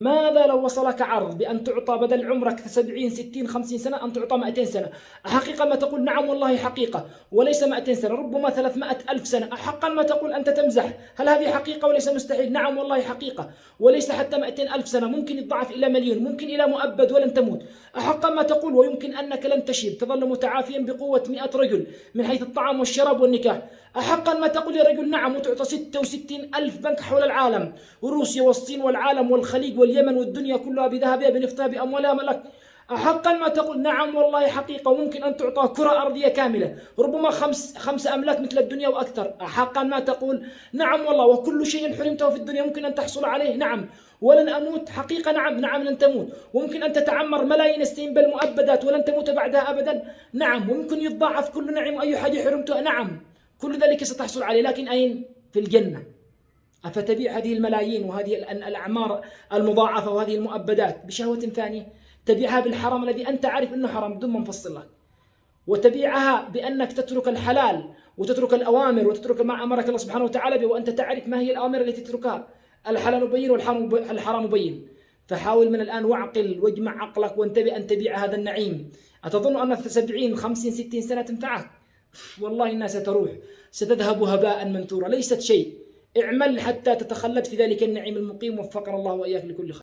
ماذا لو وصلك عرض بأن تعطى بدل عمرك 70 60 50 سنة أن تعطى 200 سنة؟ أحقيقا ما تقول؟ نعم والله حقيقة، وليس 200 سنة، ربما 300 ألف سنة. أحقا ما تقول؟ أنت تمزح. هل هذه حقيقة وليس مستحيل؟ نعم والله حقيقة، وليس حتى 200 ألف سنة، ممكن يتضاعف إلى مليون، ممكن إلى مؤبد ولن تموت. أحقا ما تقول؟ ويمكن أنك لن تشيب، تظل متعافيا بقوة 100 رجل من حيث الطعام والشراب والنكاح. أحقا ما تقول يا رجل؟ نعم، وتعطى 66 ألف بنك حول العالم، وروسيا والصين والعالم والخليج واليمن والدنيا كلها بذهبها بنفطها بأموالها ملك. أحقا ما تقول؟ نعم والله حقيقة، وممكن أن تعطى كرة أرضية كاملة، ربما خمس أملاك مثل الدنيا وأكثر. أحقا ما تقول؟ نعم والله، وكل شيء حرمته في الدنيا ممكن أن تحصل عليه. نعم. ولن أموت؟ حقيقة نعم. نعم لن تموت، وممكن أن تتعمر ملايين السنين بل مؤبدات ولن تموت بعدها أبدا. نعم. وممكن يتضاعف كل نعم وأي حاجة حرمته. نعم. كل ذلك ستحصل عليه، لكن أين؟ في الجنة. أفتبيع هذه الملايين وهذه الأعمار المضاعفة وهذه المؤبدات بشهوة ثانية؟ تبيعها بالحرام الذي أنت عارف أنه حرام بدون ما نفصل لك، وتبيعها بأنك تترك الحلال وتترك الأوامر وتترك ما أمرك الله سبحانه وتعالى به، وأنت تعرف ما هي الأوامر التي تتركها. الحلال بين والحرام بين. فحاول من الآن واعقل واجمع عقلك وانتبه أن تبيع هذا النعيم. أتظن أن 70 50 60 سنة تنفعك؟ والله إنها ستروح، ستذهب هباء منثورا، ليست شيء. اعمل حتى تتخلد في ذلك النعيم المقيم، وفقنا الله وإياك لكل خير.